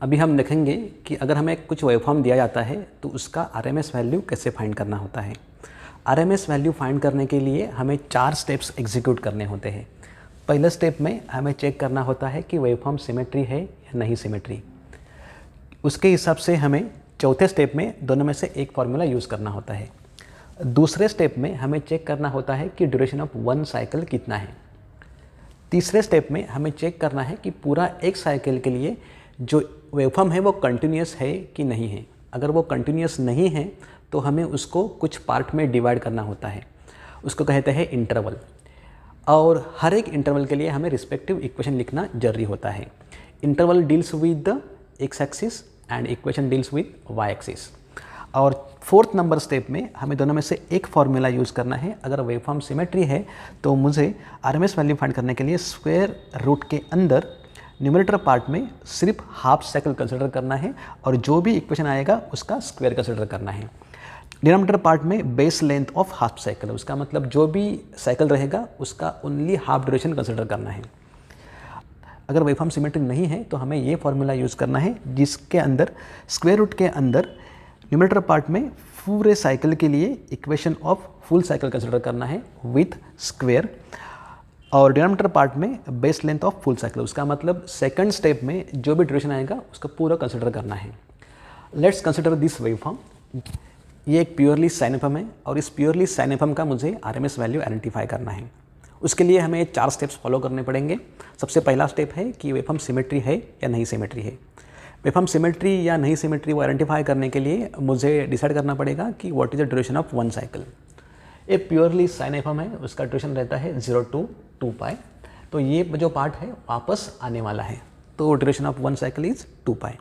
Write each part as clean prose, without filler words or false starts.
अभी हम देखेंगे कि अगर हमें कुछ वेवफॉर्म दिया जाता है तो उसका आरएमएस वैल्यू कैसे फाइंड करना होता है। आरएमएस वैल्यू फाइंड करने के लिए हमें 4 स्टेप्स एग्जीक्यूट करने होते हैं। पहले स्टेप में हमें चेक करना होता है कि वेवफॉर्म सिमेट्री है या नहीं सिमेट्री। उसके हिसाब से हमें चौथे स्टेप में दोनों में से एक फार्मूला यूज़ करना होता है। दूसरे स्टेप में हमें चेक करना होता है कि ड्यूरेशन ऑफ 1 साइकिल कितना है। तीसरे स्टेप में हमें चेक करना है कि पूरा एक साइकिल के लिए जो वेवफॉर्म है वो कंटिन्यूस है कि नहीं है। अगर वो कंटिन्यूस नहीं है तो हमें उसको कुछ पार्ट में डिवाइड करना होता है, उसको कहते हैं इंटरवल। और हर एक इंटरवल के लिए हमें रिस्पेक्टिव इक्वेशन लिखना जरूरी होता है। Interval deals with the x axis and equation deals with y axis. और फोर्थ नंबर स्टेप में हमें दोनों में से एक फार्मूला यूज़ करना है। अगर वेवफॉर्म सिमेट्री है तो मुझे आरएमएस वैल्यू फाइंड करने के लिए स्क्वायर रूट के अंदर न्यूमरेटर पार्ट में सिर्फ हाफ साइकिल कंसिडर करना है और जो भी इक्वेशन आएगा उसका स्क्वायर कंसिडर करना है। डिनोमिनेटर पार्ट में base length of half cycle, उसका मतलब जो भी साइकिल रहेगा उसका ओनली हाफ ड्यूरेशन कंसिडर करना है। अगर वेवफॉर्म सिमेट्री नहीं है तो हमें ये फार्मूला यूज़ करना है जिसके अंदर स्क्वायर रूट के अंदर न्यूमरेटर पार्ट में पूरे साइकिल के लिए equation of full cycle consider करना है विथ स्क्वायर, और डिनोमिनेटर पार्ट में base length of full cycle, उसका मतलब सेकंड स्टेप में जो भी ड्यूरेशन आएगा उसका पूरा कंसिडर करना है। Let's consider this waveform. ये एक प्योरली साइन वेवफॉर्म है और इस प्योरली साइन वेवफॉर्म का मुझे आरएमएस वैल्यू आइडेंटिफाई करना है। उसके लिए हमें 4 स्टेप्स फॉलो करने पड़ेंगे। सबसे पहला स्टेप है कि वेवफॉर्म सिमेट्री है या नहीं सिमेट्री है। वेवफॉर्म सिमेट्री या नहीं सिमेट्री वो आइडेंटिफाई करने के लिए मुझे डिसाइड करना पड़ेगा कि what is the duration of 1 cycle. ये प्योरली साइन वेवफॉर्म है, उसका ड्यूरेशन रहता है 0 to 2 पाई। तो ये जो पार्ट है वापस आने वाला है, तो ड्यूरेशन ऑफ 1 साइकिल इज 2 पाई,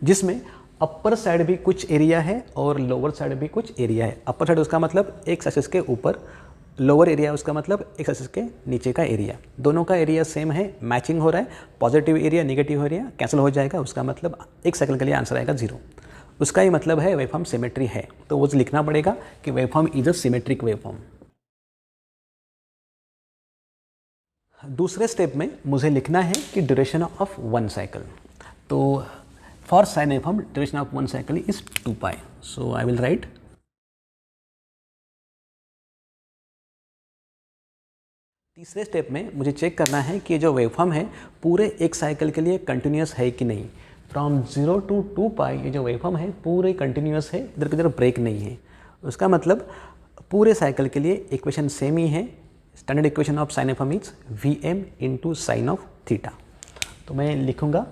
जिसमें अपर साइड भी कुछ एरिया है और लोअर साइड भी कुछ एरिया है। अपर साइड उसका मतलब एक्स एक्सिस के ऊपर, लोअर एरिया उसका मतलब एक्स एक्सिस के नीचे का एरिया। दोनों का एरिया सेम है, मैचिंग हो रहा है। Positive area negative area cancel हो जाएगा, उसका मतलब एक साइकिल के लिए आंसर आएगा 0। उसका ही मतलब है वेवफॉर्म सिमेट्री है। तो वो लिखना पड़ेगा कि waveform is a symmetric waveform. दूसरे स्टेप में मुझे लिखना है कि ड्यूरेशन ऑफ 1 साइकिल। तो for sine waveform duration of 1 cycle is 2 pi. So I will write तीसरे स्टेप में मुझे चेक करना है कि जो वेवफॉर्म है पूरे एक साइकिल के लिए कंटिन्यूस है कि नहीं। फ्रॉम 0 to 2 पाई ये जो वेवफॉर्म है पूरे कंटिन्यूस है, इधर किधर ब्रेक नहीं है। उसका मतलब पूरे साइकिल के लिए इक्वेशन सेम ही है। Standard equation of sine waveform is Vm into sine of theta. तो मैं लिखूंगा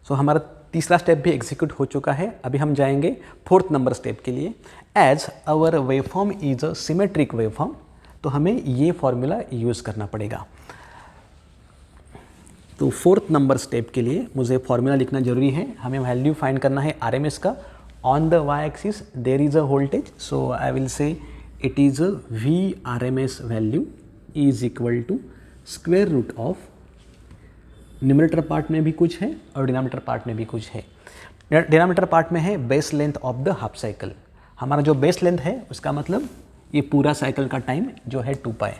हमारा तीसरा स्टेप भी एग्जीक्यूट हो चुका है। अभी हम जाएंगे फोर्थ नंबर स्टेप के लिए। As our waveform is a symmetric waveform, तो हमें ये फॉर्मूला यूज़ करना पड़ेगा। तो फोर्थ नंबर स्टेप के लिए मुझे फॉर्मूला लिखना जरूरी है। हमें वैल्यू फाइंड करना है आरएमएस का। On the y axis there is a voltage, so I will say it is a V RMS value is equal to square root of, numerator part में भी कुछ है और डिनोमिनेटर पार्ट में भी कुछ है। डिनोमिनेटर पार्ट में है base length of the half cycle. हमारा जो बेस लेंथ है उसका मतलब ये पूरा साइकिल का टाइम जो है 2 पाई,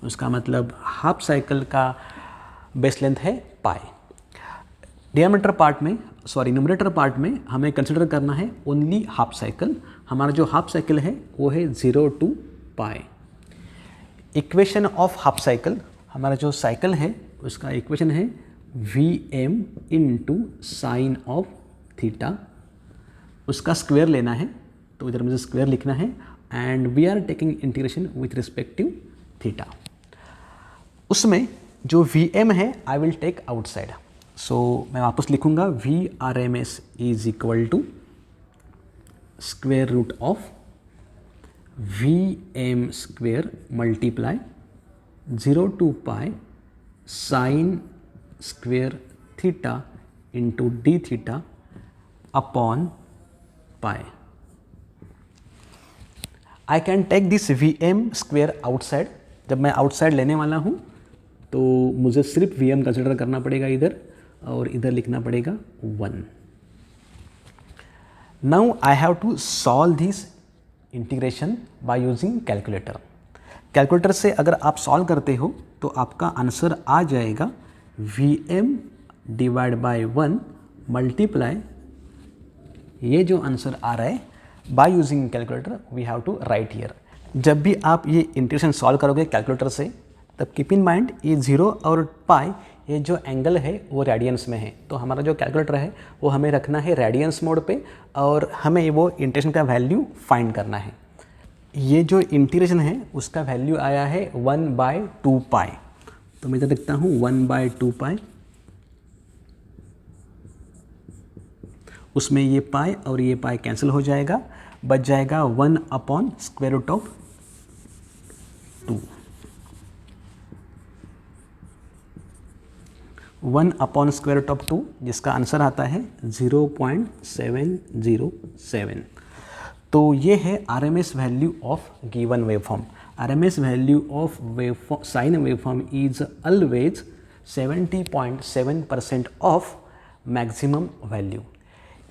उसका मतलब हाफ साइकिल का बेस लेंथ है पाई। डिनोमिनेटर पार्ट में न्यूमरेटर पार्ट में हमें कंसिडर करना है ओनली हाफ साइकिल। हमारा जो हाफ साइकिल है वो है 0 to pi. Equation of half cycle, हमारा जो साइकिल है उसका इक्वेशन है Vm into sine of theta. उसका स्क्वायर लेना है तो इधर मुझे स्क्वायर लिखना है and we are taking integration with respective theta. उसमें जो Vm है I will take outside. So मैं वापस लिखूंगा Vrms is equal to square root of Vm square multiply 0 to pi sine square theta into d theta upon pi. I can take this Vm square outside. जब मैं outside लेने वाला हूँ तो मुझे सिर्फ Vm कंसिडर करना पड़ेगा इधर, और इधर लिखना पड़ेगा 1। Now I have to solve this integration by using calculator. Calculator से अगर आप सॉल्व करते हो तो आपका आंसर आ जाएगा Vm डिवाइड बाय 1 मल्टीप्लाई, ये जो आंसर आ रहा है by using calculator we have to write here. जब भी आप ये इंटीग्रेशन सॉल्व करोगे कैलकुलेटर से, तब कीप इन माइंड ये 0 और पाई, ये जो एंगल है वो रेडियंस में है, तो हमारा जो कैलकुलेटर है वो हमें रखना है रेडियंस मोड पे और हमें वो इंटीग्रेशन का वैल्यू फाइंड करना है। ये जो इंटीग्रेशन है उसका वैल्यू आया है 1/2 पाई, तो मैं इधर लिखता हूँ 1/2 पाई, उसमें ये पाई और ये पाई कैंसिल हो जाएगा, बच जाएगा 1/√2। 1/√2 जिसका आंसर आता है 0.707। तो ये है RMS value of given waveform. RMS value of sine waveform is always 70.7% of maximum value.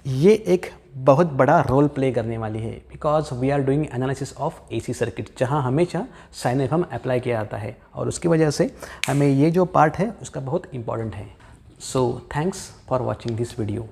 ये एक बहुत बड़ा रोल प्ले करने वाली है because we are doing analysis of AC circuit, जहाँ हमेशा साइन वेवफॉर्म अप्लाई किया जाता है और उसकी वजह से हमें ये जो पार्ट है उसका बहुत इंपॉर्टेंट है। So thanks for watching this video.